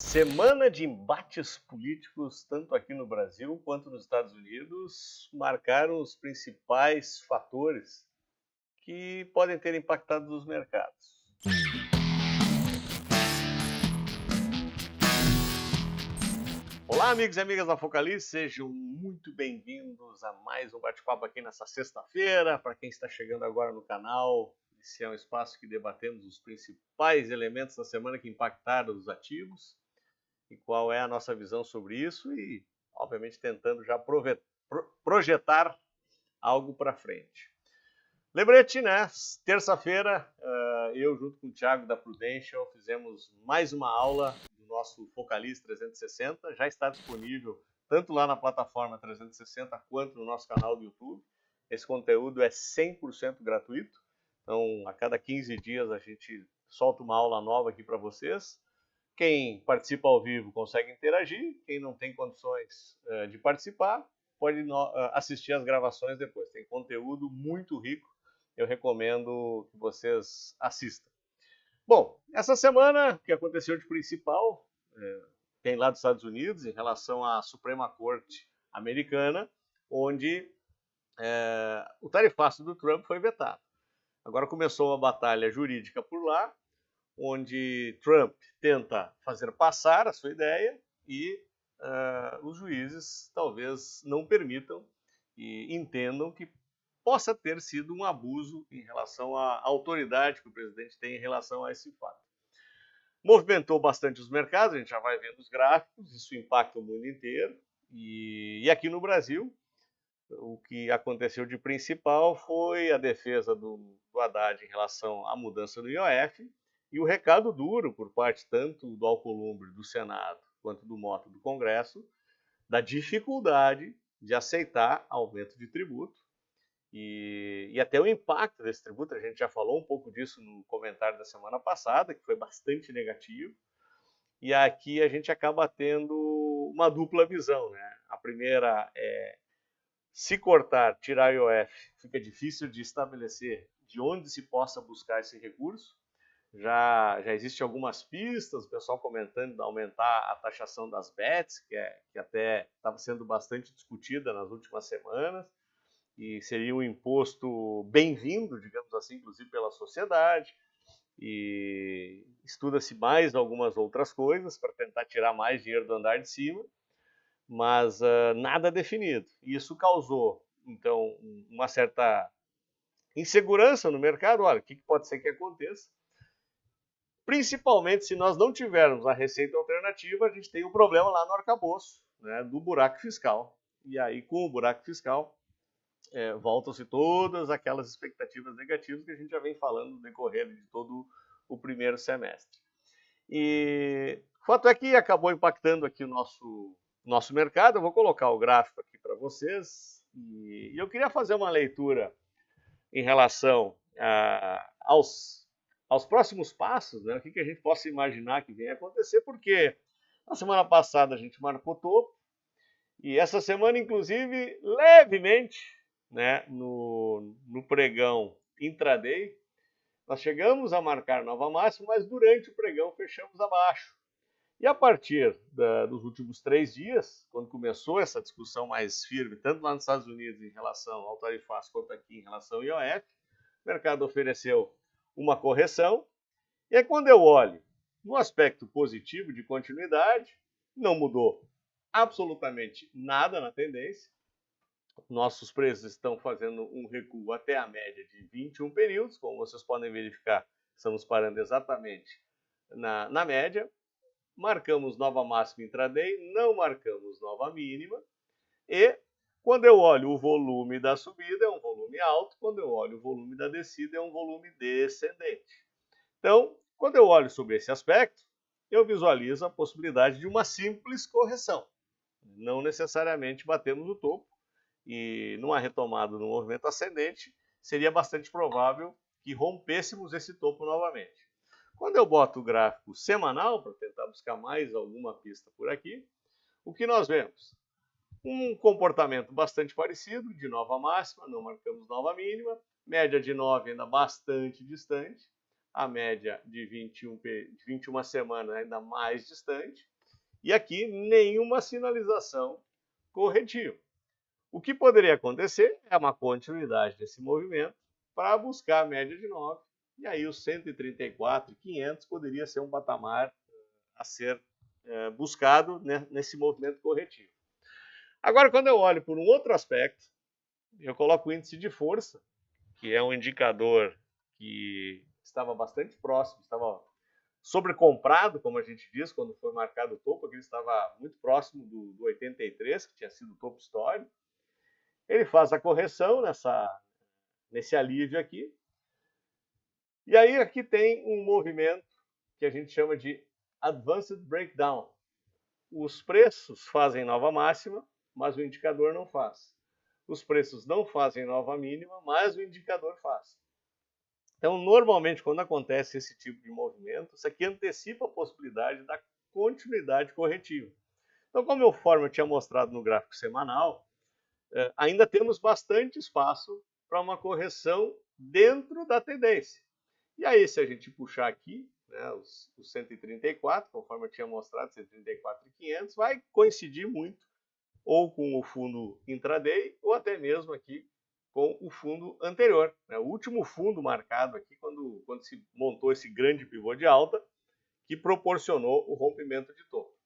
Semana de embates políticos, tanto aqui no Brasil quanto nos Estados Unidos, marcaram os principais fatores que podem ter impactado os mercados. Olá, amigos e amigas da Focalize, sejam muito bem-vindos a mais um bate-papo aqui nessa sexta-feira. Para quem está chegando agora no canal, esse é um espaço que debatemos os principais elementos da semana que impactaram os ativos e qual é a nossa visão sobre isso e, obviamente, tentando já projetar algo para frente. Lembrete, né? Terça-feira, eu junto com o Thiago da Prudential fizemos mais uma aula do nosso Focalize 360. Já está disponível tanto lá na plataforma 360 quanto no nosso canal do YouTube. Esse conteúdo é 100% gratuito. Então, a cada 15 dias a gente solta uma aula nova aqui para vocês. Quem participa ao vivo consegue interagir, quem não tem condições de participar pode assistir as gravações depois. Tem conteúdo muito rico, eu recomendo que vocês assistam. Bom, essa semana, o que aconteceu de principal, tem lá dos Estados Unidos, em relação à Suprema Corte americana, onde o tarifaço do Trump foi vetado. Agora começou uma batalha jurídica por lá, onde Trump tenta fazer passar a sua ideia e os juízes talvez não permitam e entendam que possa ter sido um abuso em relação à autoridade que o presidente tem em relação a esse fato. Movimentou bastante os mercados, a gente já vai vendo os gráficos, isso impacta o mundo inteiro. E aqui no Brasil, o que aconteceu de principal foi a defesa do Haddad em relação à mudança do IOF, e o recado duro por parte tanto do Alcolumbre do Senado quanto do Mota do Congresso da dificuldade de aceitar aumento de tributo e até o impacto desse tributo. A gente já falou um pouco disso no comentário da semana passada, que foi bastante negativo, e aqui a gente acaba tendo uma dupla visão, né? A primeira é, se cortar, tirar IOF, fica difícil de estabelecer de onde se possa buscar esse recurso. Já existem algumas pistas, o pessoal comentando de aumentar a taxação das bets, que até estava sendo bastante discutida nas últimas semanas, e seria um imposto bem-vindo, digamos assim, inclusive pela sociedade, e estuda-se mais algumas outras coisas para tentar tirar mais dinheiro do andar de cima, mas nada definido. E isso causou, então, uma certa insegurança no mercado. Olha, o que pode ser que aconteça? Principalmente se nós não tivermos a receita alternativa, a gente tem um problema lá no arcabouço, né, do buraco fiscal. E aí, com o buraco fiscal, voltam-se todas aquelas expectativas negativas que a gente já vem falando no decorrer de todo o primeiro semestre. E o fato é que acabou impactando aqui o nosso mercado. Eu vou colocar o gráfico aqui para vocês. E eu queria fazer uma leitura em relação aos próximos passos, né? O que a gente possa imaginar que venha acontecer, porque na semana passada a gente marcou topo, e essa semana, inclusive, levemente, né, no pregão intraday, nós chegamos a marcar nova máxima, mas durante o pregão fechamos abaixo. E a partir dos últimos 3 dias, quando começou essa discussão mais firme, tanto lá nos Estados Unidos em relação ao tarifaço quanto aqui em relação ao IOF, o mercado ofereceu uma correção. E aí, quando eu olho no aspecto positivo de continuidade, não mudou absolutamente nada na tendência. Nossos preços estão fazendo um recuo até a média de 21 períodos, como vocês podem verificar, estamos parando exatamente na média. Marcamos nova máxima intraday, não marcamos nova mínima, e quando eu olho o volume da subida é um volume alto, quando eu olho o volume da descida é um volume descendente. Então, quando eu olho sobre esse aspecto, eu visualizo a possibilidade de uma simples correção. Não necessariamente batemos o topo, e numa retomada no movimento ascendente, seria bastante provável que rompêssemos esse topo novamente. Quando eu boto o gráfico semanal, para tentar buscar mais alguma pista por aqui, o que nós vemos? Um comportamento bastante parecido, de nova máxima, não marcamos nova mínima, média de 9 ainda bastante distante, a média de 21 semanas ainda mais distante, e aqui nenhuma sinalização corretiva. O que poderia acontecer é uma continuidade desse movimento para buscar a média de 9, e aí os 134.500 poderia ser um patamar a ser buscado, né, nesse movimento corretivo. Agora, quando eu olho por um outro aspecto, eu coloco o índice de força, que é um indicador que estava bastante próximo, estava sobrecomprado, como a gente diz, quando foi marcado o topo, ele estava muito próximo do 83, que tinha sido o topo histórico. Ele faz a correção nesse alívio aqui. E aí aqui tem um movimento que a gente chama de Advanced Breakdown. Os preços fazem nova máxima, mas o indicador não faz. Os preços não fazem nova mínima, mas o indicador faz. Então, normalmente, quando acontece esse tipo de movimento, isso aqui antecipa a possibilidade da continuidade corretiva. Então, conforme eu tinha mostrado no gráfico semanal, ainda temos bastante espaço para uma correção dentro da tendência. E aí, se a gente puxar aqui, né, os 134, conforme eu tinha mostrado, 134.500, vai coincidir muito ou com o fundo intraday, ou até mesmo aqui com o fundo anterior, né? O último fundo marcado aqui, quando se montou esse grande pivô de alta, que proporcionou o rompimento de topo.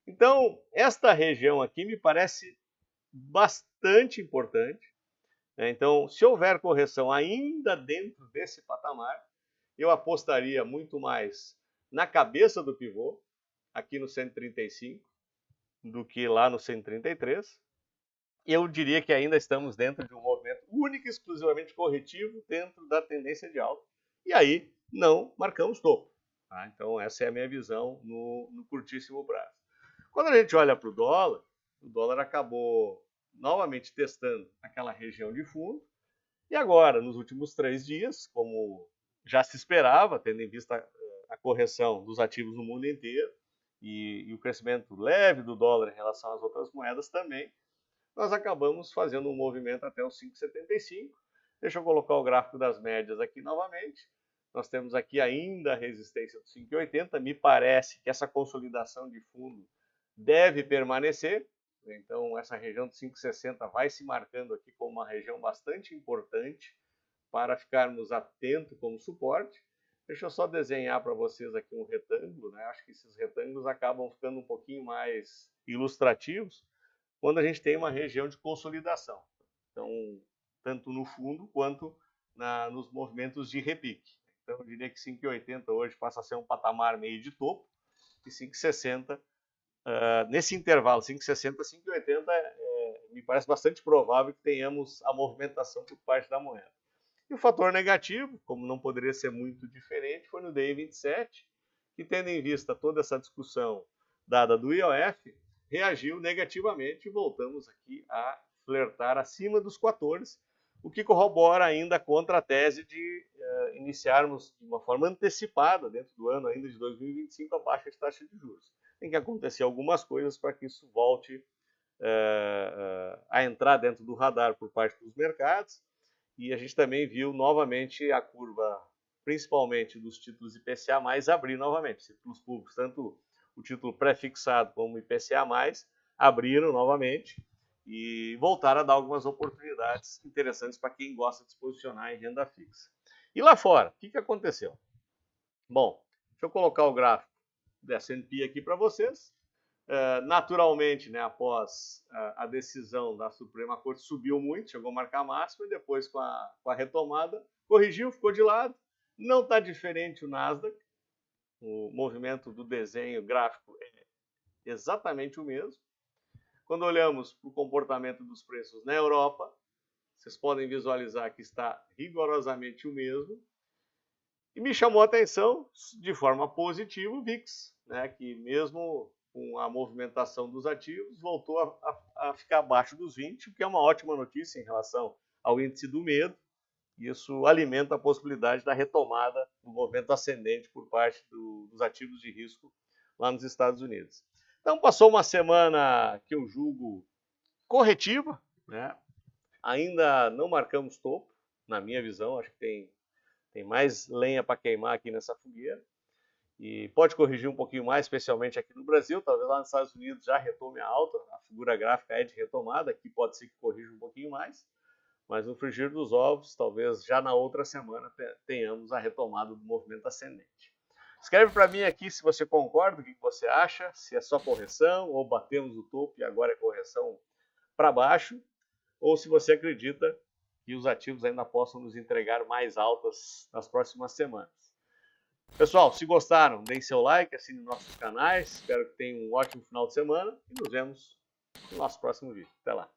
Então, esta região aqui me parece bastante importante, né? Então, se houver correção ainda dentro desse patamar, eu apostaria muito mais na cabeça do pivô, aqui no 135, do que lá no 133. Eu diria que ainda estamos dentro de um movimento único e exclusivamente corretivo dentro da tendência de alta. E aí não marcamos topo. Tá? Então essa é a minha visão no curtíssimo prazo. Quando a gente olha para o dólar acabou novamente testando aquela região de fundo. E agora, nos últimos 3 dias, como já se esperava, tendo em vista a correção dos ativos no mundo inteiro e o crescimento leve do dólar em relação às outras moedas também, nós acabamos fazendo um movimento até os 5,75. Deixa eu colocar o gráfico das médias aqui novamente. Nós temos aqui ainda a resistência do 5,80. Me parece que essa consolidação de fundo deve permanecer. Então, essa região de 5,60 vai se marcando aqui como uma região bastante importante para ficarmos atentos como suporte. Deixa eu só desenhar para vocês aqui um retângulo, né? Acho que esses retângulos acabam ficando um pouquinho mais ilustrativos quando a gente tem uma região de consolidação. Então, tanto no fundo quanto nos movimentos de repique. Então, eu diria que 5,80 hoje passa a ser um patamar meio de topo e 5,60, nesse intervalo 5,60 a 5,80, me parece bastante provável que tenhamos a movimentação por parte da moeda. E o fator negativo, como não poderia ser muito diferente, foi no DI 27, que tendo em vista toda essa discussão dada do IOF, reagiu negativamente e voltamos aqui a flertar acima dos 14, o que corrobora ainda contra a tese de iniciarmos de uma forma antecipada, dentro do ano ainda de 2025, a baixa de taxa de juros. Tem que acontecer algumas coisas para que isso volte a entrar dentro do radar por parte dos mercados, e a gente também viu novamente a curva, principalmente dos títulos IPCA+, abrir novamente, títulos públicos, tanto o título pré-fixado como o IPCA+, abriram novamente e voltaram a dar algumas oportunidades interessantes para quem gosta de se posicionar em renda fixa. E lá fora, o que aconteceu? Bom, deixa eu colocar o gráfico da S&P aqui para vocês. Naturalmente, né, após a decisão da Suprema Corte, subiu muito, chegou a marcar máxima, e depois com a retomada, corrigiu, ficou de lado. Não está diferente o Nasdaq. O movimento do desenho gráfico é exatamente o mesmo. Quando olhamos para o comportamento dos preços na Europa, vocês podem visualizar que está rigorosamente o mesmo. E me chamou a atenção, de forma positiva, o VIX, né, que mesmo com a movimentação dos ativos, voltou a ficar abaixo dos 20, o que é uma ótima notícia em relação ao índice do medo. Isso alimenta a possibilidade da retomada do movimento ascendente por parte dos ativos de risco lá nos Estados Unidos. Então, passou uma semana que eu julgo corretiva, né? Ainda não marcamos topo, na minha visão, acho que tem Tem mais lenha para queimar aqui nessa fogueira. E pode corrigir um pouquinho mais, especialmente aqui no Brasil. Talvez lá nos Estados Unidos já retome a alta. A figura gráfica é de retomada. Aqui pode ser que corrija um pouquinho mais. Mas no frigir dos ovos, talvez já na outra semana tenhamos a retomada do movimento ascendente. Escreve para mim aqui se você concorda, o que você acha, se é só correção ou batemos o topo e agora é correção para baixo, ou se você acredita que os ativos ainda possam nos entregar mais altas nas próximas semanas. Pessoal, se gostaram, deem seu like, assinem nossos canais, espero que tenham um ótimo final de semana e nos vemos no nosso próximo vídeo. Até lá!